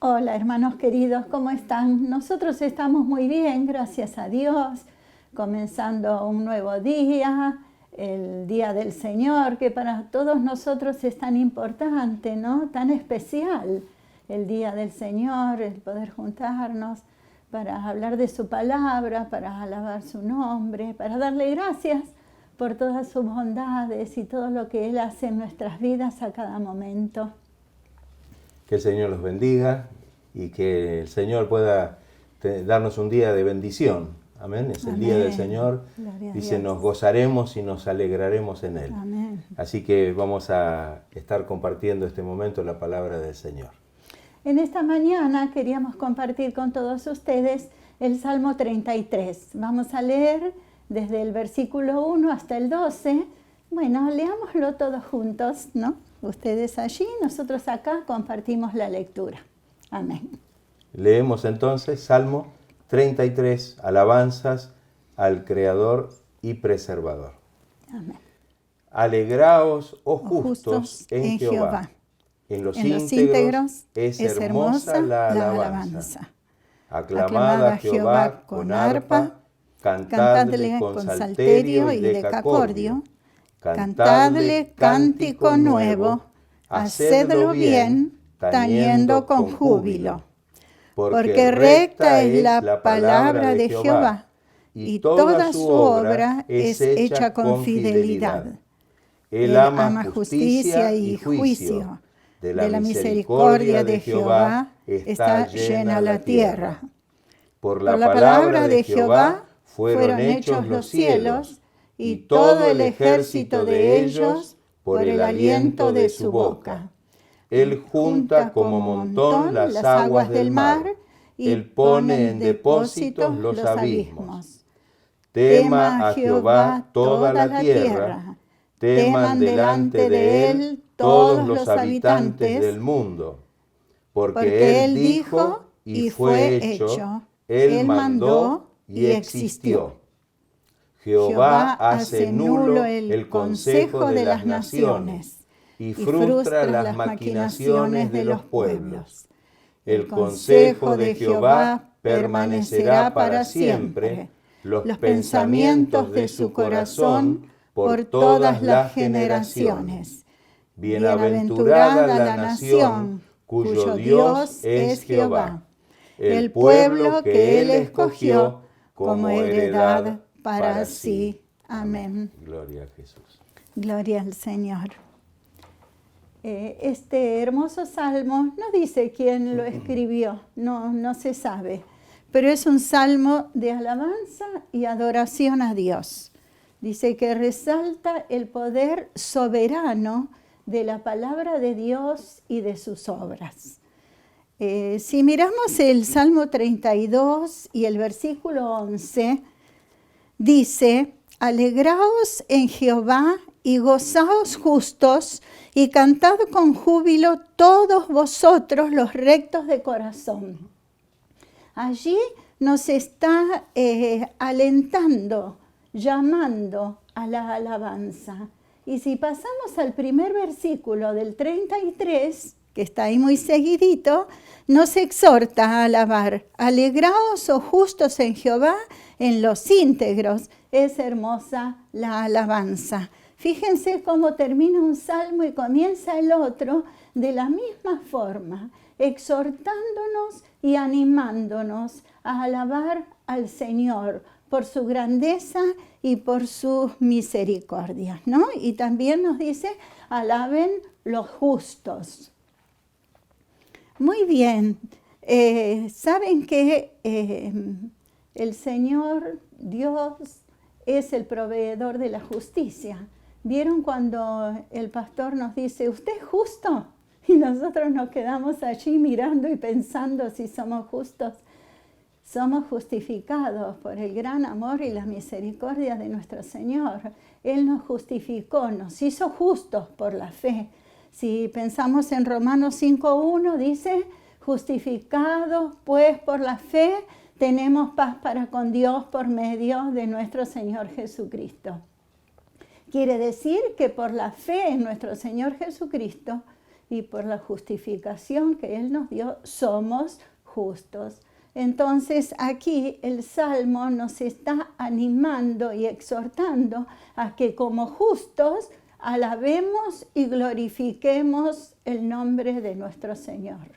Hola hermanos queridos, ¿cómo están? Nosotros estamos muy bien, gracias a Dios, comenzando un nuevo día, el Día del Señor, que para todos nosotros es tan importante, ¿no? Tan especial el Día del Señor, el poder juntarnos para hablar de su palabra, para alabar su nombre, para darle gracias por todas sus bondades y todo lo que Él hace en nuestras vidas a cada momento. Que el Señor los bendiga y que el Señor pueda darnos un día de bendición. Amén. Es el día del Señor. Dice, nos gozaremos y nos alegraremos en Él. Amén. Así que vamos a estar compartiendo este momento la palabra del Señor. En esta mañana queríamos compartir con todos ustedes el Salmo 33. Vamos a leer desde el versículo 1 hasta el 12. Bueno, leámoslo todos juntos, ¿no? Ustedes allí, nosotros acá compartimos la lectura. Amén. Leemos entonces Salmo 33, alabanzas al Creador y Preservador. Amén. Alegraos, oh justos, en Jehová. En los íntegros es hermosa la alabanza. Aclamad a Jehová con arpa, cantadle con salterio y decacordio. Cantadle cántico nuevo, hacedlo bien, tañendo con júbilo. Porque recta es la palabra de Jehová, y toda su obra es hecha con fidelidad. Él ama justicia y juicio. De la misericordia de Jehová está llena la tierra. Por la palabra de Jehová fueron hechos los cielos, y todo el ejército de ellos por el aliento de su boca. Él junta como montón las aguas del mar, Él pone en depósitos los abismos. Tema a Jehová toda la tierra, teman delante de Él todos los habitantes del mundo. Porque Él dijo y fue hecho, Él mandó y existió. Jehová hace nulo el consejo de las naciones y frustra las maquinaciones de los pueblos. El consejo de Jehová permanecerá para siempre, los pensamientos de su corazón por todas las generaciones. Bienaventurada la nación cuyo Dios es Jehová, el pueblo que Él escogió como heredad para sí. Amén. Gloria a Jesús. Gloria al Señor. Este hermoso salmo no dice quién lo escribió, no se sabe, pero es un salmo de alabanza y adoración a Dios. Dice que resalta el poder soberano de la palabra de Dios y de sus obras. Si miramos el Salmo 32 y el versículo 11, dice, alegraos en Jehová y gozaos justos y cantad con júbilo todos vosotros los rectos de corazón. Allí nos está alentando, llamando a la alabanza. Y si pasamos al primer versículo del 33, que está ahí muy seguidito, nos exhorta a alabar. Alegraos, oh justos en Jehová, en los íntegros. Es hermosa la alabanza. Fíjense cómo termina un salmo y comienza el otro de la misma forma, exhortándonos y animándonos a alabar al Señor por su grandeza y por sus misericordias, ¿no? Y también nos dice, alaben los justos. Muy bien, saben que el Señor Dios es el proveedor de la justicia. ¿Vieron cuando el pastor nos dice, ¿usted es justo? Y nosotros nos quedamos allí mirando y pensando si somos justos. Somos justificados por el gran amor y la misericordia de nuestro Señor. Él nos justificó, nos hizo justos por la fe. Si pensamos en Romanos 5:1, dice, justificados pues por la fe, tenemos paz para con Dios por medio de nuestro Señor Jesucristo. Quiere decir que por la fe en nuestro Señor Jesucristo, y por la justificación que Él nos dio, somos justos. Entonces aquí el Salmo nos está animando y exhortando a que como justos alabemos y glorifiquemos el nombre de nuestro Señor.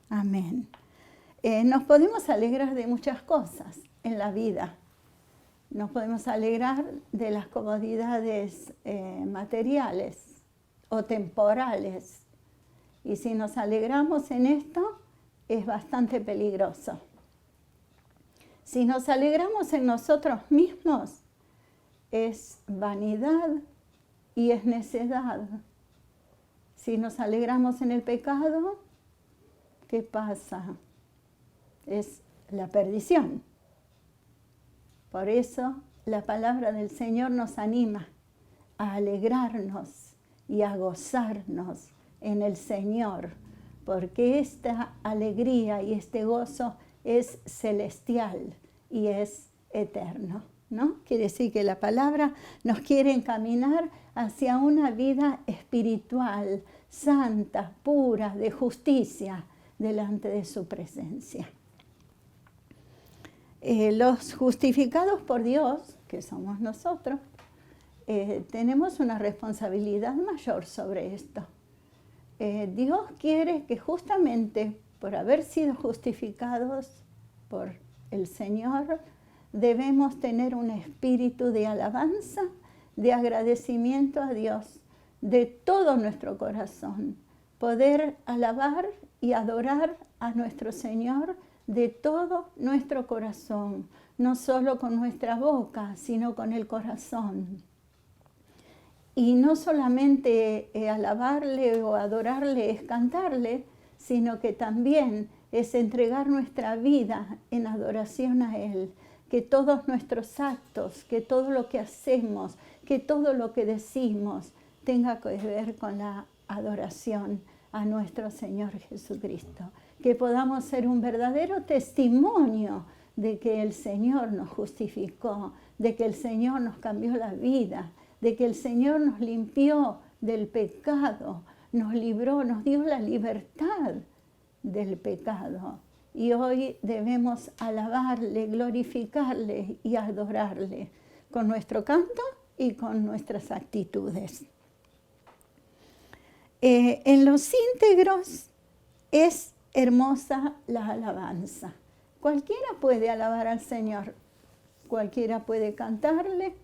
Amén. Nos podemos alegrar de muchas cosas en la vida. Nos podemos alegrar de las comodidades materiales o temporales. Y si nos alegramos en esto, es bastante peligroso. Si nos alegramos en nosotros mismos, es vanidad y es necedad. Si nos alegramos en el pecado, ¿qué pasa? Es la perdición. Por eso la palabra del Señor nos anima a alegrarnos y a gozarnos en el Señor, porque esta alegría y este gozo es celestial y es eterno, ¿no? Quiere decir que la palabra nos quiere encaminar hacia una vida espiritual, santa, pura, de justicia, delante de su presencia. Los justificados por Dios, que somos nosotros, tenemos una responsabilidad mayor sobre esto. Dios quiere que justamente por haber sido justificados por el Señor, debemos tener un espíritu de alabanza, de agradecimiento a Dios, de todo nuestro corazón. Poder alabar y adorar a nuestro Señor de todo nuestro corazón, no solo con nuestra boca, sino con el corazón. Y no solamente alabarle o adorarle es cantarle, sino que también es entregar nuestra vida en adoración a Él, que todos nuestros actos, que todo lo que hacemos, que todo lo que decimos tenga que ver con la adoración a nuestro Señor Jesucristo. Que podamos ser un verdadero testimonio de que el Señor nos justificó, de que el Señor nos cambió la vida, de que el Señor nos limpió del pecado, nos libró, nos dio la libertad del pecado. Y hoy debemos alabarle, glorificarle y adorarle con nuestro canto y con nuestras actitudes. En los íntegros es hermosa la alabanza. Cualquiera puede alabar al Señor, cualquiera puede cantarle,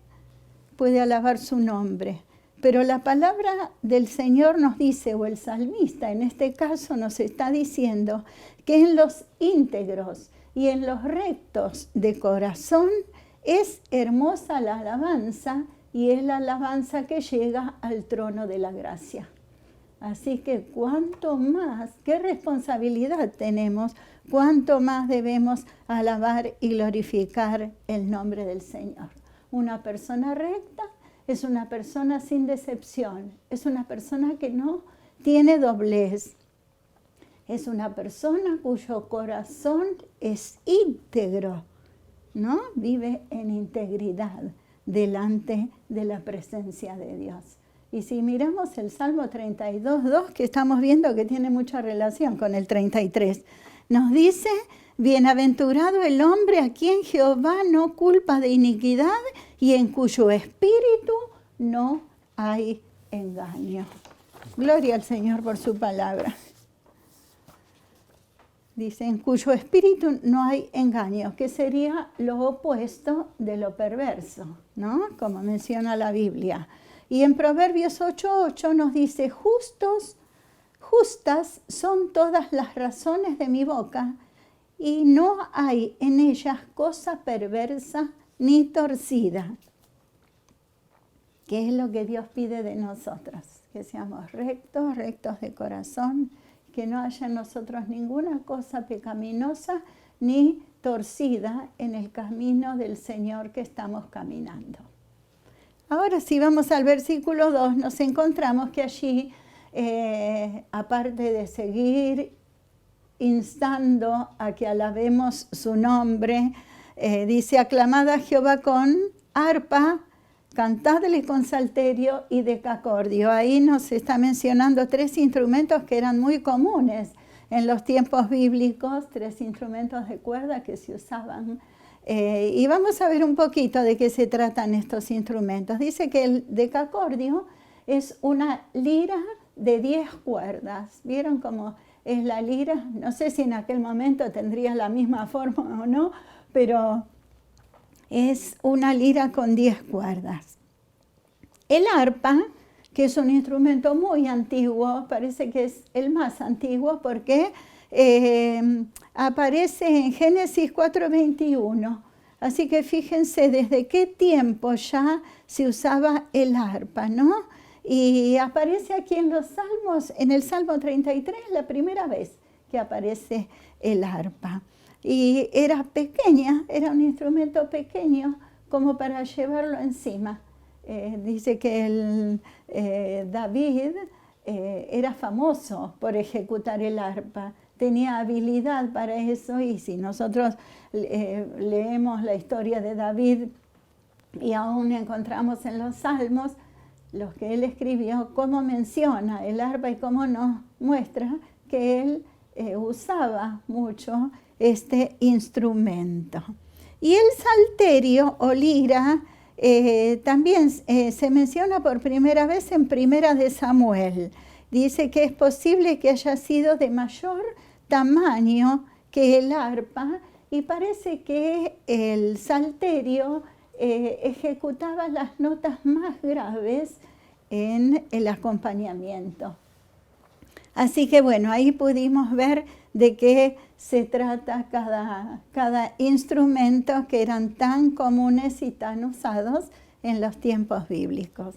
puede alabar su nombre. Pero la palabra del Señor nos dice, o el salmista en este caso nos está diciendo, que en los íntegros y en los rectos de corazón es hermosa la alabanza y es la alabanza que llega al trono de la gracia. Así que cuánto más, qué responsabilidad tenemos, cuánto más debemos alabar y glorificar el nombre del Señor. Una persona recta es una persona sin decepción, es una persona que no tiene doblez, es una persona cuyo corazón es íntegro, ¿no? Vive en integridad delante de la presencia de Dios. Y si miramos el Salmo 32:2, que estamos viendo que tiene mucha relación con el 33, nos dice, bienaventurado el hombre a quien Jehová no culpa de iniquidad y en cuyo espíritu no hay engaño. Gloria al Señor por su palabra. Dice, en cuyo espíritu no hay engaño, que sería lo opuesto de lo perverso, ¿no? Como menciona la Biblia. Y en Proverbios 8:8 nos dice, justas son todas las razones de mi boca, y no hay en ellas cosa perversa ni torcida. ¿Qué es lo que Dios pide de nosotros? Que seamos rectos de corazón, que no haya en nosotros ninguna cosa pecaminosa ni torcida en el camino del Señor que estamos caminando. Ahora si vamos al versículo 2, nos encontramos que allí, aparte de seguir instando a que alabemos su nombre, dice, aclamad a Jehová con arpa, cantadle con salterio y decacordio. Ahí nos está mencionando 3 instrumentos que eran muy comunes en los tiempos bíblicos, 3 instrumentos de cuerda que se usaban. Y vamos a ver un poquito de qué se tratan estos instrumentos. Dice que el decacordio es una lira de 10 cuerdas. ¿Vieron cómo es la lira? No sé si en aquel momento tendría la misma forma o no, pero es una lira con 10 cuerdas. El arpa, que es un instrumento muy antiguo, parece que es el más antiguo porque aparece en Génesis 4:21. Así que fíjense desde qué tiempo ya se usaba el arpa, ¿no? Y aparece aquí en los Salmos, en el Salmo 33, la primera vez que aparece el arpa. Y era pequeña, era un instrumento pequeño como para llevarlo encima. Dice que David era famoso por ejecutar el arpa, tenía habilidad para eso, y si nosotros leemos la historia de David y aún encontramos en los Salmos, los que él escribió, cómo menciona el arpa y cómo nos muestra que él usaba mucho este instrumento. Y el salterio o lira también se menciona por primera vez en Primera de Samuel. Dice que es posible que haya sido de mayor tamaño que el arpa, y parece que el salterio ejecutaba las notas más graves en el acompañamiento. Así que bueno, ahí pudimos ver de qué se trata cada instrumento que eran tan comunes y tan usados en los tiempos bíblicos.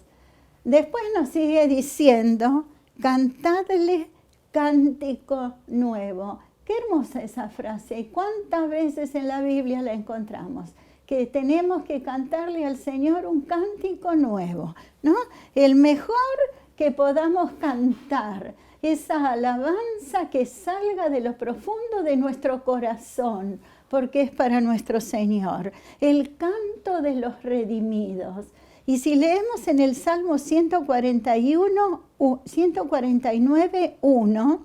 Después nos sigue diciendo, cantadle cántico nuevo. Qué hermosa esa frase, y cuántas veces en la Biblia la encontramos, que tenemos que cantarle al Señor un cántico nuevo, ¿no? El mejor que podamos cantar, esa alabanza que salga de lo profundo de nuestro corazón, porque es para nuestro Señor, el canto de los redimidos. Y si leemos en el Salmo 149:1,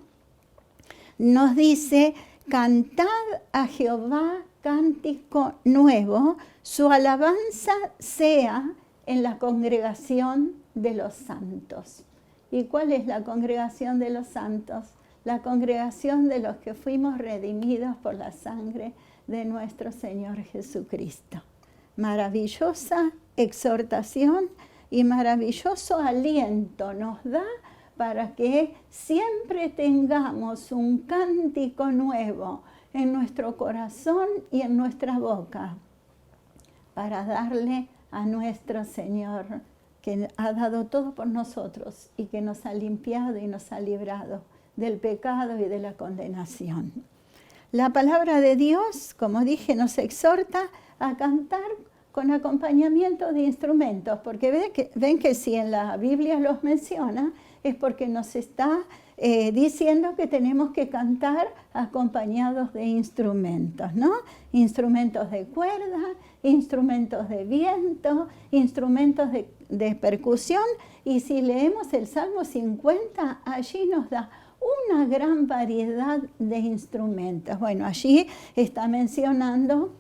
nos dice, cantad a Jehová cántico nuevo, su alabanza sea en la congregación de los santos. ¿Y cuál es la congregación de los santos? La congregación de los que fuimos redimidos por la sangre de nuestro Señor Jesucristo. Maravillosa exhortación y maravilloso aliento nos da para que siempre tengamos un cántico nuevo en nuestro corazón y en nuestra boca, para darle a nuestro Señor, que ha dado todo por nosotros y que nos ha limpiado y nos ha librado del pecado y de la condenación. La palabra de Dios, como dije, nos exhorta a cantar con acompañamiento de instrumentos, porque ven que si en la Biblia los menciona, es porque nos está diciendo que tenemos que cantar acompañados de instrumentos, ¿no? Instrumentos de cuerda, instrumentos de viento, instrumentos de percusión, y si leemos el Salmo 50, allí nos da una gran variedad de instrumentos. Bueno, allí está mencionando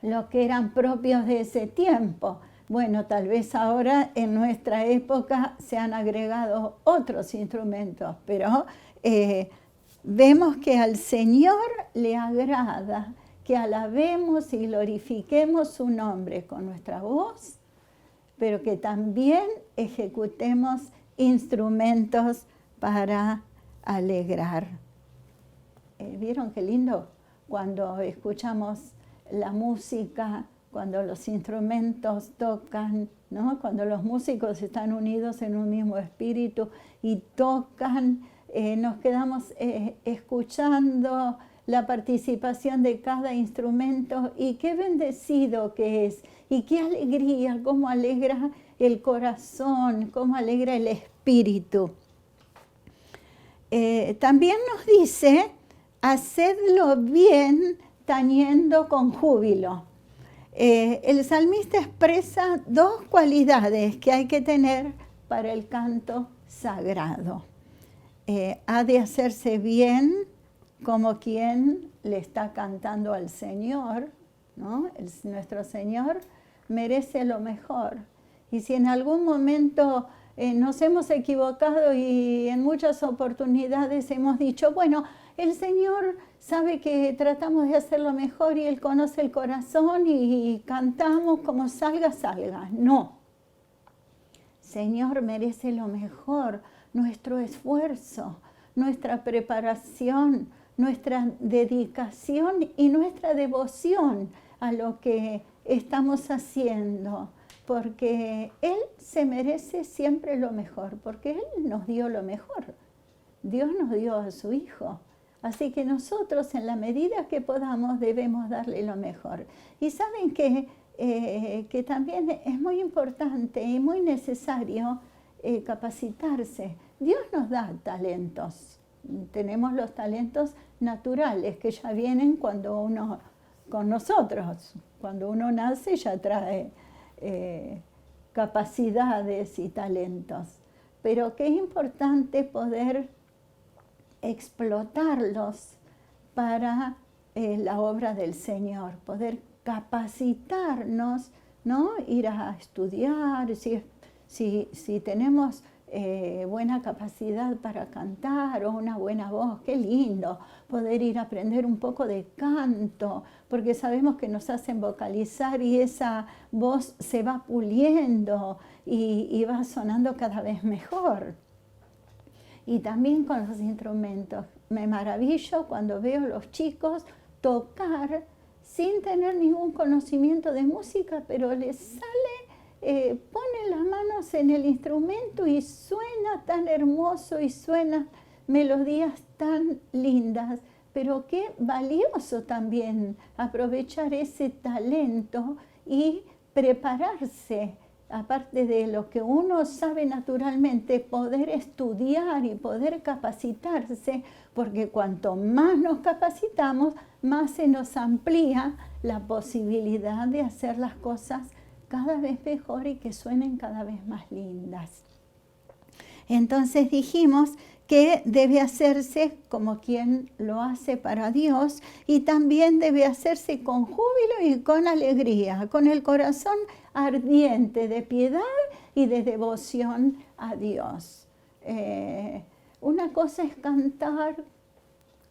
lo que eran propios de ese tiempo. Bueno, tal vez ahora en nuestra época se han agregado otros instrumentos, pero vemos que al Señor le agrada que alabemos y glorifiquemos su nombre con nuestra voz, pero que también ejecutemos instrumentos para alegrar. ¿Vieron qué lindo? Cuando escuchamos la música, cuando los instrumentos tocan, ¿no? Cuando los músicos están unidos en un mismo espíritu y tocan, nos quedamos escuchando la participación de cada instrumento, y qué bendecido que es, y qué alegría, cómo alegra el corazón, cómo alegra el espíritu. También nos dice, hacedlo bien tañendo con júbilo. El salmista expresa dos cualidades que hay que tener para el canto sagrado. Ha de hacerse bien como quien le está cantando al Señor, ¿no? Nuestro Señor merece lo mejor. Y si en algún momento nos hemos equivocado y en muchas oportunidades hemos dicho, bueno, el Señor sabe que tratamos de hacer lo mejor y Él conoce el corazón y cantamos como salga, salga. No. Señor merece lo mejor, nuestro esfuerzo, nuestra preparación, nuestra dedicación y nuestra devoción a lo que estamos haciendo, porque Él se merece siempre lo mejor, porque Él nos dio lo mejor. Dios nos dio a su Hijo. Así que nosotros, en la medida que podamos, debemos darle lo mejor. Y saben que también es muy importante y muy necesario capacitarse. Dios nos da talentos. Tenemos los talentos naturales que ya vienen cuando uno, con nosotros. Cuando uno nace ya trae capacidades y talentos. Pero qué importante poder explotarlos para la obra del Señor, poder capacitarnos, ¿no? Ir a estudiar, si tenemos buena capacidad para cantar o una buena voz, qué lindo poder ir a aprender un poco de canto, porque sabemos que nos hacen vocalizar y esa voz se va puliendo y va sonando cada vez mejor. Y también con los instrumentos. Me maravillo cuando veo a los chicos tocar sin tener ningún conocimiento de música, pero les sale, ponen las manos en el instrumento y suena tan hermoso y suenan melodías tan lindas. Pero qué valioso también aprovechar ese talento y prepararse. Aparte de lo que uno sabe naturalmente, poder estudiar y poder capacitarse, porque cuanto más nos capacitamos, más se nos amplía la posibilidad de hacer las cosas cada vez mejor y que suenen cada vez más lindas. Entonces dijimos que debe hacerse como quien lo hace para Dios y también debe hacerse con júbilo y con alegría, con el corazón ardiente de piedad y de devoción a Dios. Una cosa es cantar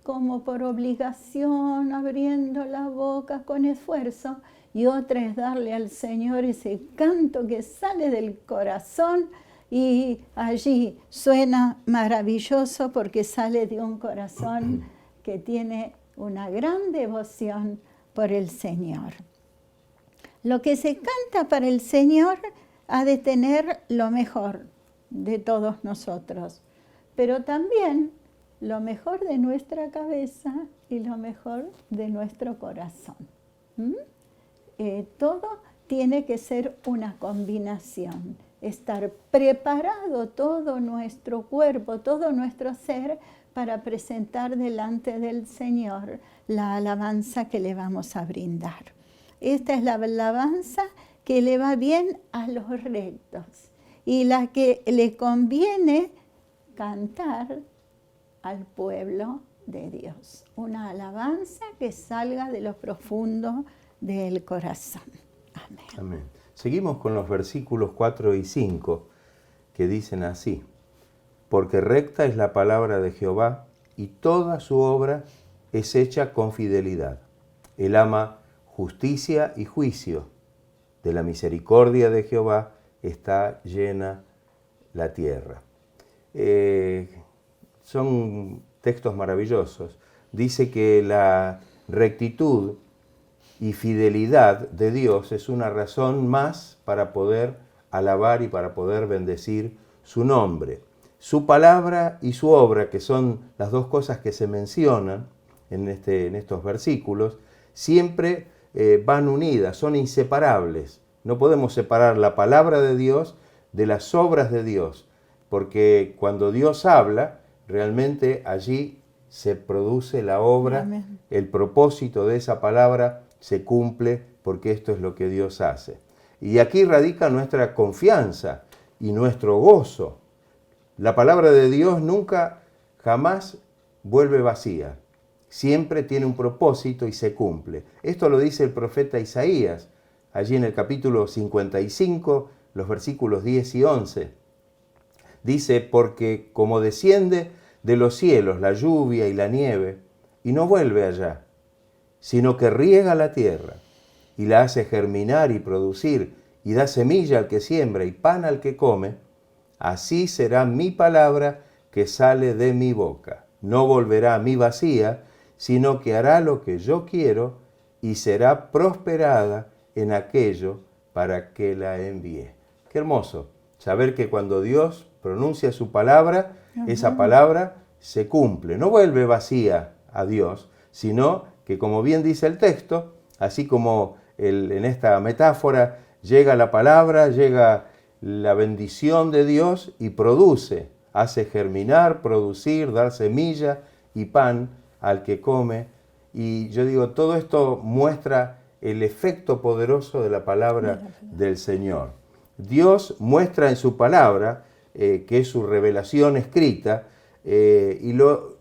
como por obligación, abriendo la boca con esfuerzo, y otra es darle al Señor ese canto que sale del corazón y allí suena maravilloso porque sale de un corazón que tiene una gran devoción por el Señor. Lo que se canta para el Señor ha de tener lo mejor de todos nosotros, pero también lo mejor de nuestra cabeza y lo mejor de nuestro corazón. Todo tiene que ser una combinación, estar preparado todo nuestro cuerpo, todo nuestro ser para presentar delante del Señor la alabanza que le vamos a brindar. Esta es la alabanza que le va bien a los rectos y la que le conviene cantar al pueblo de Dios. Una alabanza que salga de lo profundo del corazón. Amén. Amén. Seguimos con los versículos 4 y 5 que dicen así: porque recta es la palabra de Jehová y toda su obra es hecha con fidelidad. Él ama justicia y juicio. De la misericordia de Jehová está llena la tierra. Son textos maravillosos. Dice que la rectitud y fidelidad de Dios es una razón más para poder alabar y para poder bendecir su nombre. Su palabra y su obra, que son las dos cosas que se mencionan en estos versículos, siempre van unidas, son inseparables. No podemos separar la palabra de Dios de las obras de Dios, porque cuando Dios habla, realmente allí se produce la obra. Amén. El propósito de esa palabra se cumple porque esto es lo que Dios hace. Y aquí radica nuestra confianza y nuestro gozo. La palabra de Dios nunca, jamás vuelve vacía. Siempre tiene un propósito y se cumple. Esto lo dice el profeta Isaías, allí en el capítulo 55, los versículos 10 y 11. Dice, porque como desciende de los cielos la lluvia y la nieve, y no vuelve allá, sino que riega la tierra, y la hace germinar y producir, y da semilla al que siembra y pan al que come, así será mi palabra que sale de mi boca. No volverá a mí vacía, sino que hará lo que yo quiero, y será prosperada en aquello para que la envíe. Qué hermoso saber que cuando Dios pronuncia su palabra, esa palabra se cumple. No vuelve vacía a Dios, sino que, como bien dice el texto, así como en esta metáfora, llega la palabra, llega la bendición de Dios y produce, hace germinar, producir, dar semilla y pan al que come. Y yo digo, todo esto muestra el efecto poderoso de la palabra del Señor. Dios muestra en su palabra, que es su revelación escrita, y lo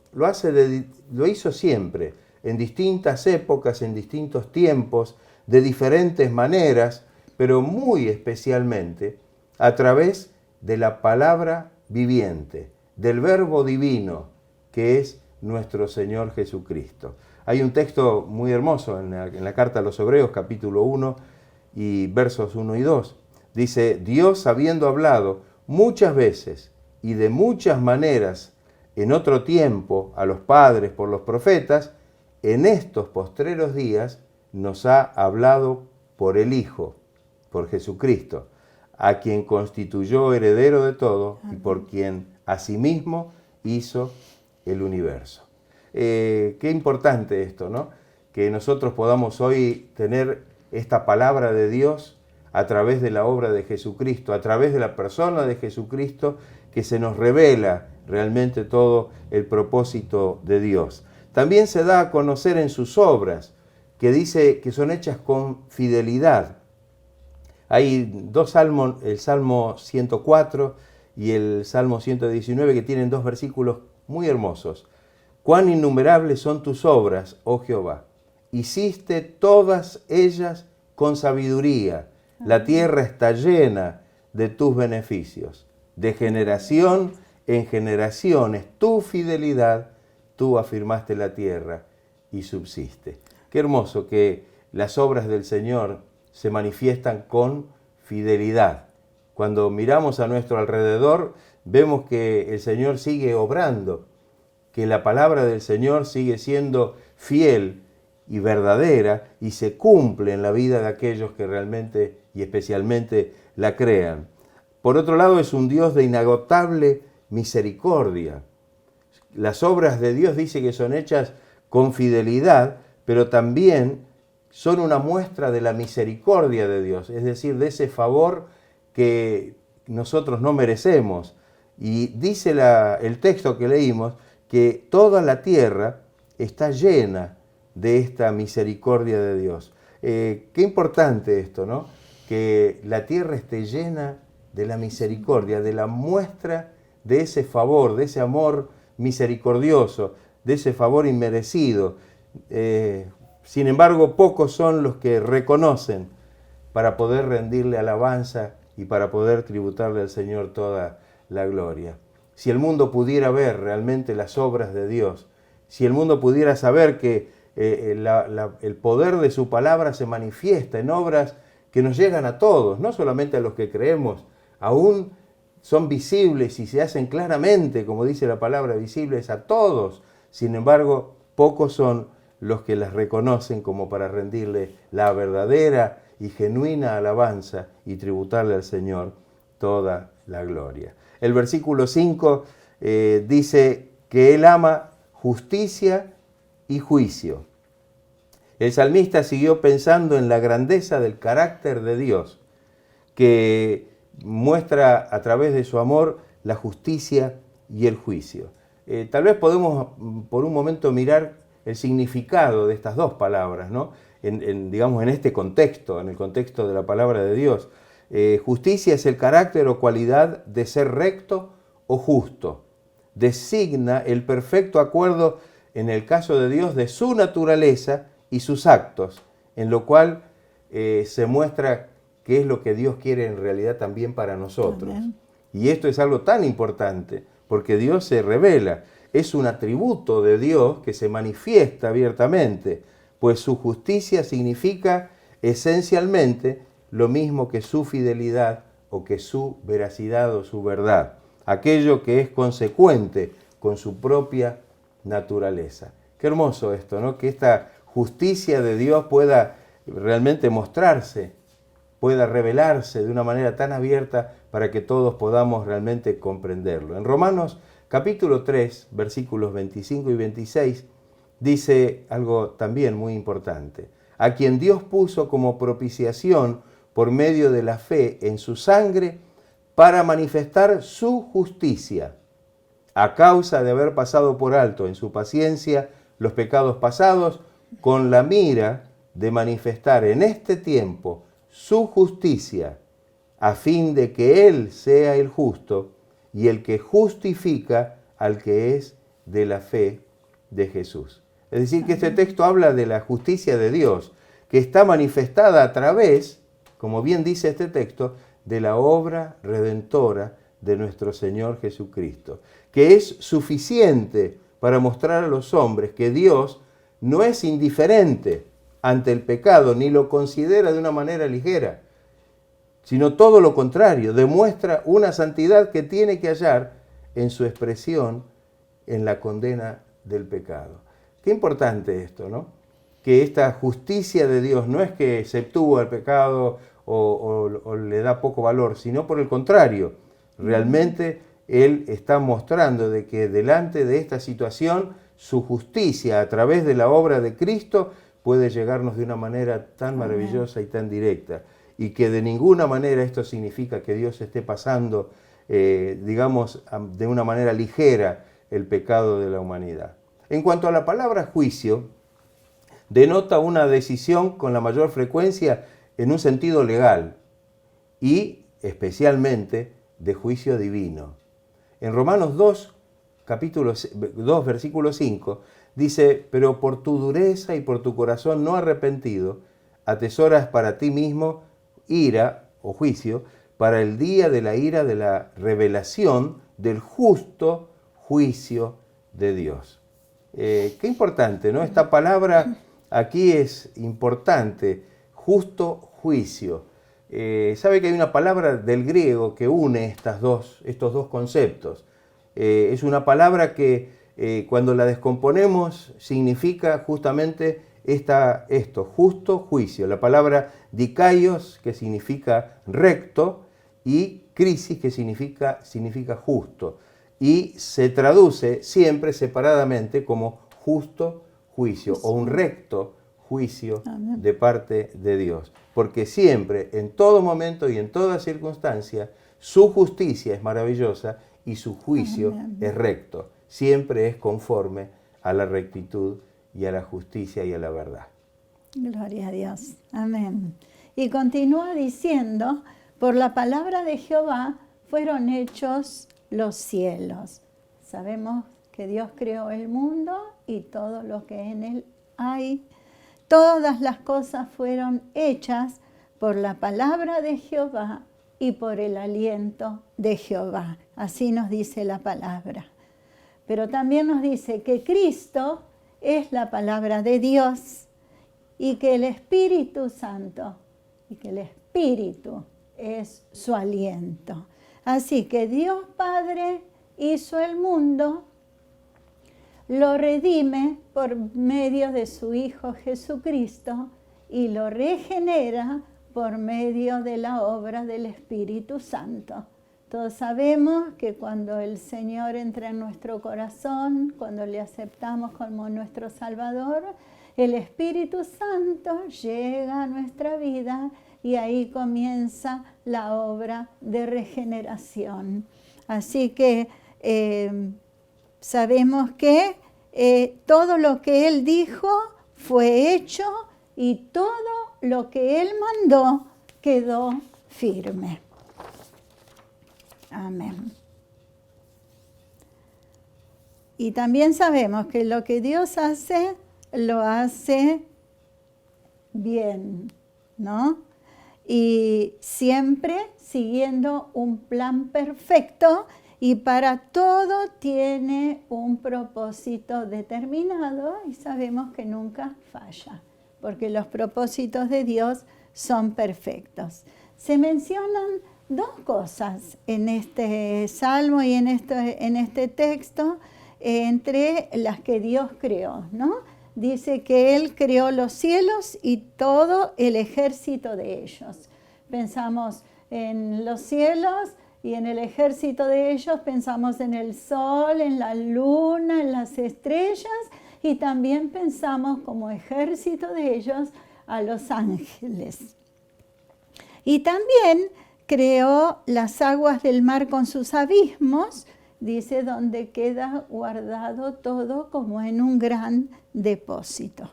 hizo siempre, en distintas épocas, en distintos tiempos, de diferentes maneras, pero muy especialmente a través de la palabra viviente, del Verbo divino, que es nuestro Señor Jesucristo. Hay un texto muy hermoso en la carta a los Hebreos, capítulo 1 y versos 1 y 2. Dice, Dios, habiendo hablado muchas veces y de muchas maneras en otro tiempo a los padres por los profetas, en estos postreros días nos ha hablado por el Hijo, por Jesucristo, a quien constituyó heredero de todo y por quien asimismo hizo el universo. Qué importante esto, ¿no? Que nosotros podamos hoy tener esta palabra de Dios a través de la obra de Jesucristo, a través de la persona de Jesucristo, que se nos revela realmente todo el propósito de Dios. También se da a conocer en sus obras, que dice que son hechas con fidelidad. Hay dos salmos, el Salmo 104 y el Salmo 119, que tienen dos versículos muy hermosos. Cuán innumerables son tus obras, oh Jehová. Hiciste todas ellas con sabiduría. La tierra está llena de tus beneficios. De generación en generaciones, tu fidelidad, tú afirmaste la tierra y subsiste. Qué hermoso que las obras del Señor se manifiestan con fidelidad. Cuando miramos a nuestro alrededor, vemos que el Señor sigue obrando, que la palabra del Señor sigue siendo fiel y verdadera y se cumple en la vida de aquellos que realmente y especialmente la crean. Por otro lado, es un Dios de inagotable misericordia. Las obras de Dios dice que son hechas con fidelidad, pero también son una muestra de la misericordia de Dios, es decir, de ese favor que nosotros no merecemos. Y dice el texto que leímos que toda la tierra está llena de esta misericordia de Dios. Qué importante esto, ¿no? Que la tierra esté llena de la misericordia, de la muestra de ese favor, de ese amor misericordioso, de ese favor inmerecido. Sin embargo, pocos son los que reconocen para poder rendirle alabanza y para poder tributarle al Señor toda la gloria. Si el mundo pudiera ver realmente las obras de Dios, si el mundo pudiera saber que el poder de su palabra se manifiesta en obras que nos llegan a todos, no solamente a los que creemos, aún son visibles y se hacen claramente, como dice la palabra, visibles a todos. Sin embargo, pocos son los que las reconocen como para rendirle la verdadera y genuina alabanza y tributarle al Señor toda la gloria. El versículo 5 dice que Él ama justicia y juicio. El salmista siguió pensando en la grandeza del carácter de Dios, que muestra a través de su amor la justicia y el juicio. Tal vez podemos por un momento mirar el significado de estas dos palabras, ¿no? digamos, en este contexto, en el contexto de la palabra de Dios. Justicia es el carácter o cualidad de ser recto o justo. Designa el perfecto acuerdo, en el caso de Dios, de su naturaleza y sus actos, en lo cual se muestra qué es lo que Dios quiere en realidad también para nosotros. Amén. Y esto es algo tan importante, porque Dios se revela. Es un atributo de Dios que se manifiesta abiertamente, pues su justicia significa esencialmente lo mismo que su fidelidad o que su veracidad o su verdad, aquello que es consecuente con su propia naturaleza. Qué hermoso esto, ¿no? Que esta justicia de Dios pueda realmente mostrarse, pueda revelarse de una manera tan abierta para que todos podamos realmente comprenderlo. En Romanos capítulo 3, versículos 25 y 26, dice algo también muy importante. A quien Dios puso como propiciación por medio de la fe en su sangre para manifestar su justicia, a causa de haber pasado por alto en su paciencia los pecados pasados, con la mira de manifestar en este tiempo su justicia, a fin de que Él sea el justo y el que justifica al que es de la fe de Jesús. Es decir, que este texto habla de la justicia de Dios, que está manifestada a través, como bien dice este texto, de la obra redentora de nuestro Señor Jesucristo, que es suficiente para mostrar a los hombres que Dios no es indiferente ante el pecado, ni lo considera de una manera ligera, sino todo lo contrario, demuestra una santidad que tiene que hallar en su expresión en la condena del pecado. Qué importante esto, ¿no? Que esta justicia de Dios no es que exceptúa el pecado o le da poco valor, sino por el contrario, realmente Él está mostrando de que delante de esta situación, su justicia a través de la obra de Cristo puede llegarnos de una manera tan maravillosa y tan directa, y que de ninguna manera esto significa que Dios esté pasando, digamos, de una manera ligera el pecado de la humanidad. En cuanto a la palabra juicio, denota una decisión con la mayor frecuencia en un sentido legal y especialmente de juicio divino. En Romanos 2, capítulo 2, versículo 5, dice, pero por tu dureza y por tu corazón no arrepentido, atesoras para ti mismo ira o juicio para el día de la ira de la revelación del justo juicio de Dios. Qué importante, ¿no? Esta palabra aquí es importante, justo juicio. Sabe que hay una palabra del griego que une estos dos conceptos. Es una palabra que cuando la descomponemos significa justamente esto, justo juicio. La palabra dikaios, que significa recto, y crisis, que significa justo. Y se traduce siempre separadamente como justo juicio o un recto juicio de parte de Dios. Porque siempre, en todo momento y en toda circunstancia, su justicia es maravillosa y su juicio es recto. Siempre es conforme a la rectitud y a la justicia y a la verdad. Gloria a Dios. Amén. Y continúa diciendo, por la palabra de Jehová fueron hechos los cielos. Sabemos que Dios creó el mundo y todo lo que en él hay. Todas las cosas fueron hechas por la palabra de Jehová y por el aliento de Jehová. Así nos dice la palabra. Pero también nos dice que Cristo es la palabra de Dios y que el Espíritu Santo y que el Espíritu es su aliento. Así que Dios Padre hizo el mundo, lo redime por medio de su Hijo Jesucristo y lo regenera por medio de la obra del Espíritu Santo. Todos sabemos que cuando el Señor entra en nuestro corazón, cuando le aceptamos como nuestro Salvador, el Espíritu Santo llega a nuestra vida y ahí comienza la obra de regeneración. Así que sabemos que todo lo que Él dijo fue hecho y todo lo que Él mandó quedó firme. Amén. Y también sabemos que lo que Dios hace, lo hace bien, ¿no? Y siempre siguiendo un plan perfecto, y para todo tiene un propósito determinado, y sabemos que nunca falla, porque los propósitos de Dios son perfectos. Se mencionan dos cosas en este salmo y en este texto, entre las que Dios creó, ¿no? Dice que Él creó los cielos y todo el ejército de ellos. Pensamos en los cielos y en el ejército de ellos, pensamos en el sol, en la luna, en las estrellas, y también pensamos como ejército de ellos a los ángeles. Y también creó las aguas del mar con sus abismos, dice, donde queda guardado todo como en un gran depósito.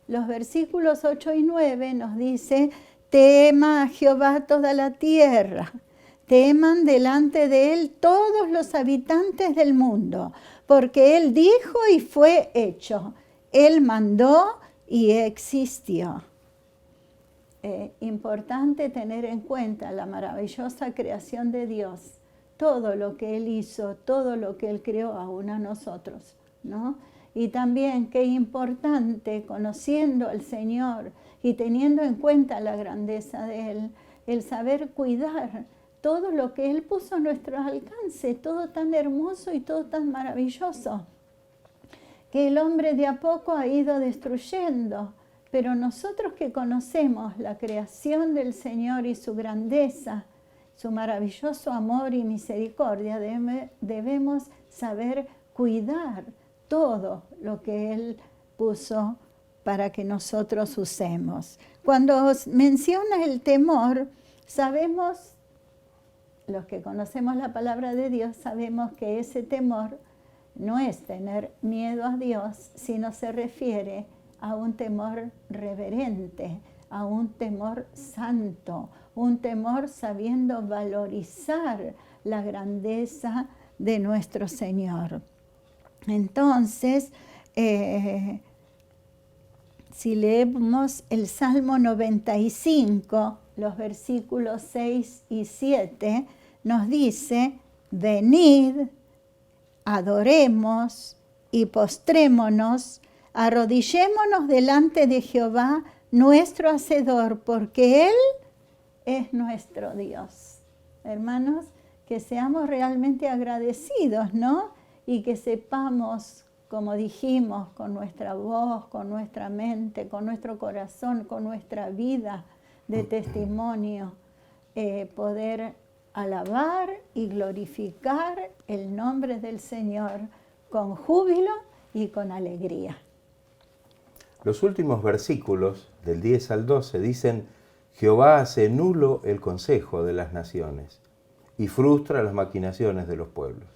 Los versículos 8 y 9 nos dice: tema a Jehová toda la tierra, teman delante de Él todos los habitantes del mundo, porque Él dijo y fue hecho, Él mandó y existió. Importante tener en cuenta la maravillosa creación de Dios, todo lo que Él hizo, todo lo que Él creó aún a nosotros, ¿no? Y también qué importante, conociendo al Señor y teniendo en cuenta la grandeza de Él, el saber cuidar todo lo que Él puso a nuestro alcance, todo tan hermoso y todo tan maravilloso, que el hombre de a poco ha ido destruyendo. Pero nosotros que conocemos la creación del Señor y su grandeza, su maravilloso amor y misericordia, debemos saber cuidar todo lo que Él puso para que nosotros usemos. Cuando menciona el temor, sabemos, los que conocemos la palabra de Dios, sabemos que ese temor no es tener miedo a Dios, sino se refiere a un temor reverente, a un temor santo, un temor sabiendo valorizar la grandeza de nuestro Señor. Entonces, si leemos el Salmo 95, los versículos 6 y 7, nos dice: venid, adoremos y postrémonos, arrodillémonos delante de Jehová, nuestro Hacedor, porque Él es nuestro Dios. Hermanos, que seamos realmente agradecidos, ¿no? Y que sepamos, como dijimos, con nuestra voz, con nuestra mente, con nuestro corazón, con nuestra vida de testimonio, poder alabar y glorificar el nombre del Señor con júbilo y con alegría. Los últimos versículos, del 10 al 12, dicen: Jehová hace nulo el consejo de las naciones y frustra las maquinaciones de los pueblos.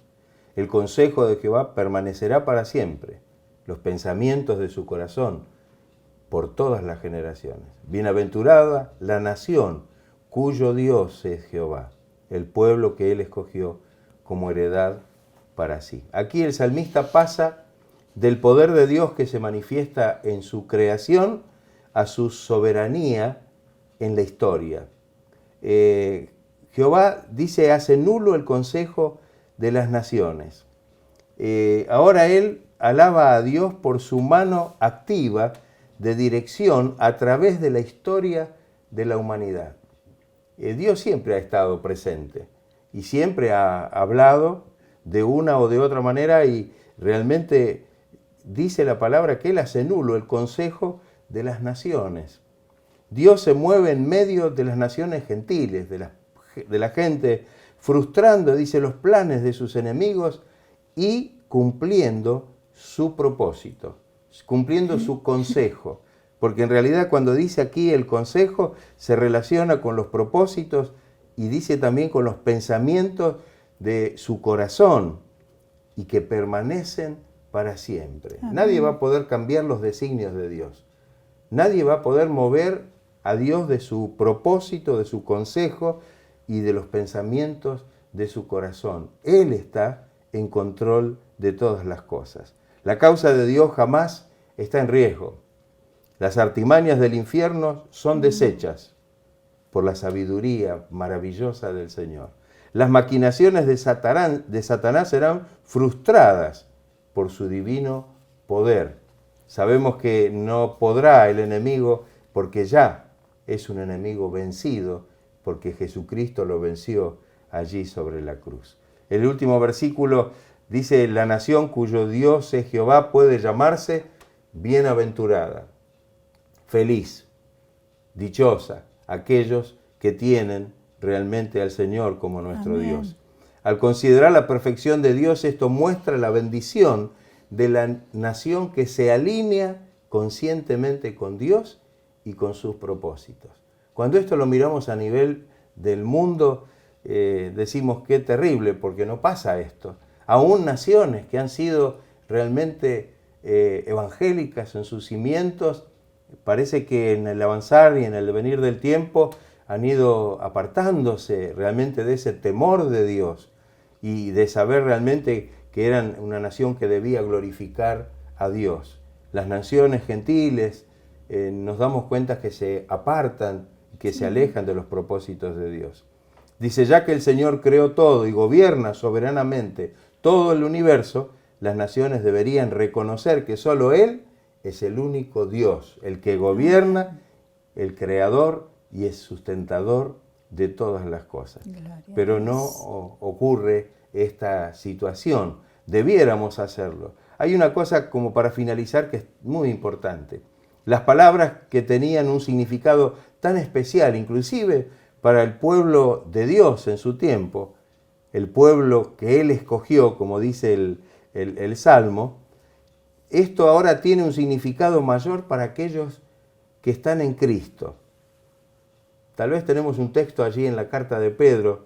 El consejo de Jehová permanecerá para siempre, los pensamientos de su corazón por todas las generaciones. Bienaventurada la nación cuyo Dios es Jehová, el pueblo que Él escogió como heredad para sí. Aquí el salmista pasa del poder de Dios que se manifiesta en su creación a su soberanía en la historia. Jehová, dice, hace nulo el consejo de las naciones. Ahora él alaba a Dios por su mano activa de dirección a través de la historia de la humanidad. Dios siempre ha estado presente y siempre ha hablado de una o de otra manera, y realmente dice la palabra que Él hace nulo el consejo de las naciones. Dios se mueve en medio de las naciones gentiles, de la gente, frustrando, dice, los planes de sus enemigos y cumpliendo su propósito, cumpliendo su consejo. Porque en realidad cuando dice aquí el consejo, se relaciona con los propósitos y dice también con los pensamientos de su corazón y que permanecen para siempre. Amén. Nadie va a poder cambiar los designios de Dios. nadie va a poder mover a Dios de su propósito, de su consejo y de los pensamientos de su corazón. Él está en control de todas las cosas. La causa de Dios jamás está en riesgo. Las artimañas del infierno son deshechas por la sabiduría maravillosa del Señor. Las maquinaciones de Satanás serán frustradas por su divino poder. Sabemos que no podrá el enemigo porque ya es un enemigo vencido, porque Jesucristo lo venció allí sobre la cruz. El último versículo dice, la nación cuyo Dios es Jehová puede llamarse bienaventurada, feliz, dichosa, aquellos que tienen realmente al Señor como nuestro Amén. Dios. Al considerar la perfección de Dios, esto muestra la bendición de la nación que se alinea conscientemente con Dios y con sus propósitos. Cuando esto lo miramos a nivel del mundo, decimos qué terrible, porque no pasa esto. Aún naciones que han sido realmente evangélicas en sus cimientos, parece que en el avanzar y en el devenir del tiempo han ido apartándose realmente de ese temor de Dios y de saber realmente que eran una nación que debía glorificar a Dios. Las naciones gentiles nos damos cuenta que se apartan, que se alejan de los propósitos de Dios. Dice, ya que el Señor creó todo y gobierna soberanamente todo el universo, las naciones deberían reconocer que solo Él es el único Dios, el que gobierna, el creador y es sustentador de todas las cosas. Pero no ocurre esta situación. Debiéramos hacerlo. Hay una cosa como para finalizar que es muy importante. Las palabras que tenían un significado tan especial, inclusive para el pueblo de Dios en su tiempo, el pueblo que Él escogió, como dice el Salmo, esto ahora tiene un significado mayor para aquellos que están en Cristo. Tal vez tenemos un texto allí en la carta de Pedro,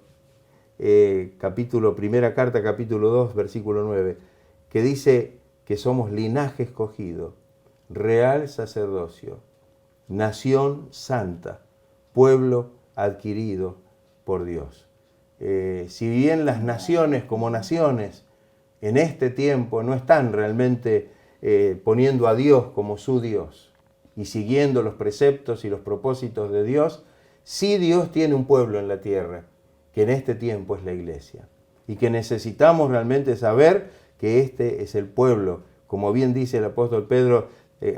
primera carta, capítulo 2, versículo 9, que dice que somos linaje escogido, real sacerdocio, nación santa, pueblo adquirido por Dios. Si bien las naciones como naciones en este tiempo no están realmente poniendo a Dios como su Dios y siguiendo los preceptos y los propósitos de Dios, sí Dios tiene un pueblo en la tierra, que en este tiempo es la iglesia, y que necesitamos realmente saber que este es el pueblo, como bien dice el apóstol Pedro,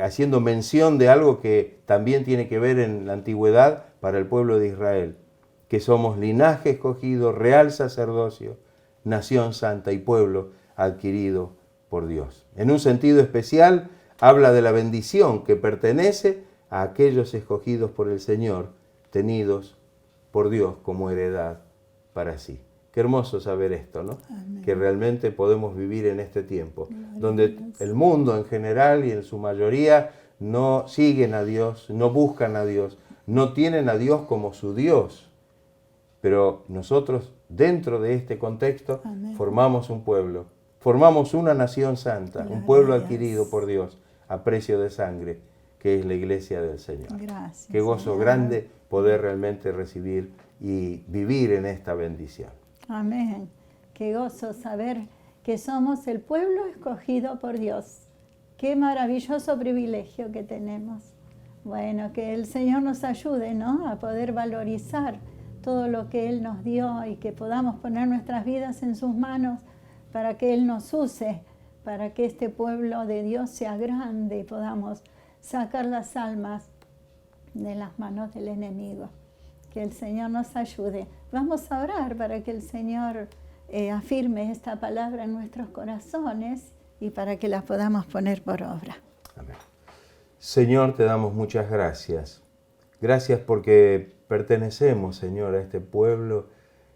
haciendo mención de algo que también tiene que ver en la antigüedad para el pueblo de Israel, que somos linaje escogido, real sacerdocio, nación santa y pueblo adquirido por Dios. En un sentido especial, habla de la bendición que pertenece a aquellos escogidos por el Señor, tenidos por Dios como heredad para sí. Qué hermoso saber esto, ¿no? Amén. Que realmente podemos vivir en este tiempo, donde el mundo en general y en su mayoría no siguen a Dios, no buscan a Dios, no tienen a Dios como su Dios. Pero nosotros, dentro de este contexto, amén, formamos un pueblo, formamos una nación santa, un pueblo adquirido por Dios a precio de sangre, que es la iglesia del Señor. Gracias, qué gozo Señor. Grande poder realmente recibir y vivir en esta bendición. Amén. Qué gozo saber que somos el pueblo escogido por Dios. Qué maravilloso privilegio que tenemos. Bueno, que el Señor nos ayude, ¿no?, a poder valorizar todo lo que Él nos dio y que podamos poner nuestras vidas en sus manos para que Él nos use, para que este pueblo de Dios sea grande y podamos sacar las almas de las manos del enemigo. Que el Señor nos ayude. Vamos a orar para que el Señor afirme esta palabra en nuestros corazones y para que la podamos poner por obra. Amén. Señor, te damos muchas gracias. Gracias porque pertenecemos, Señor, a este pueblo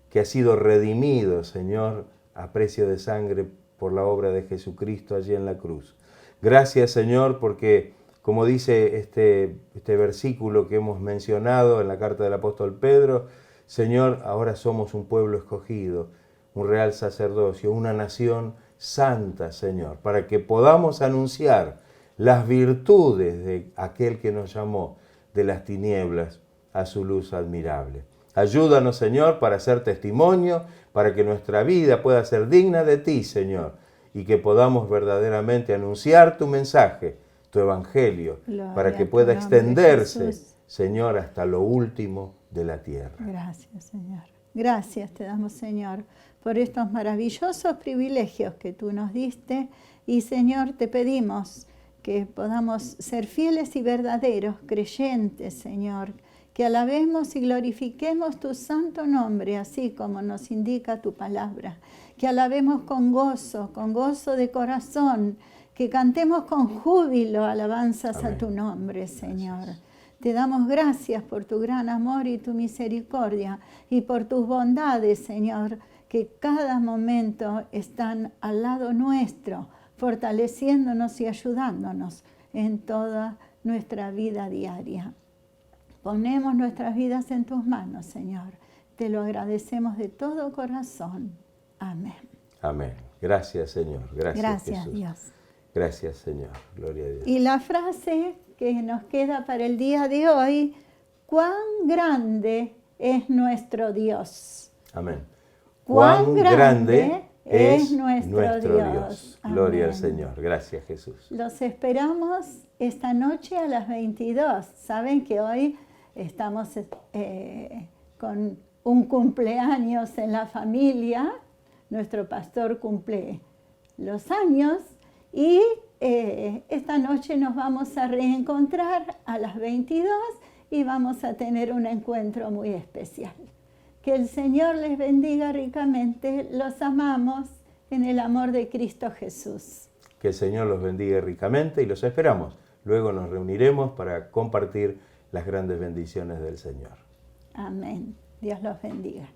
que ha sido redimido, Señor, a precio de sangre por la obra de Jesucristo allí en la cruz. Gracias, Señor, porque, como dice este versículo que hemos mencionado en la carta del apóstol Pedro, Señor, ahora somos un pueblo escogido, un real sacerdocio, una nación santa, Señor, para que podamos anunciar las virtudes de aquel que nos llamó de las tinieblas a su luz admirable. Ayúdanos, Señor, para ser testimonio, para que nuestra vida pueda ser digna de ti, Señor, y que podamos verdaderamente anunciar tu mensaje, tu evangelio, para que pueda extenderse, Señor, hasta lo último de la tierra. Gracias, Señor. Gracias te damos, Señor, por estos maravillosos privilegios que tú nos diste. Y, Señor, te pedimos que podamos ser fieles y verdaderos creyentes, Señor, que alabemos y glorifiquemos tu santo nombre, así como nos indica tu palabra, que alabemos con gozo de corazón, que cantemos con júbilo alabanzas Amén. A tu nombre, Señor. Gracias. Te damos gracias por tu gran amor y tu misericordia y por tus bondades, Señor, que cada momento están al lado nuestro, fortaleciéndonos y ayudándonos en toda nuestra vida diaria. Ponemos nuestras vidas en tus manos, Señor. Te lo agradecemos de todo corazón. Amén. Amén. Gracias, Señor. Gracias, Jesús. Dios. Gracias, Señor. Gloria a Dios. Y la frase que nos queda para el día de hoy: cuán grande es nuestro Dios. Amén. Cuán grande es nuestro Dios. Gloria al Señor. Gracias, Jesús. Los esperamos esta noche a las 22. Saben que hoy estamos con un cumpleaños en la familia. Nuestro pastor cumple los años y esta noche nos vamos a reencontrar a las 22 y vamos a tener un encuentro muy especial. Que el Señor les bendiga ricamente. Los amamos en el amor de Cristo Jesús. Que el Señor los bendiga ricamente y los esperamos. Luego nos reuniremos para compartir las grandes bendiciones del Señor. Amén. Dios los bendiga.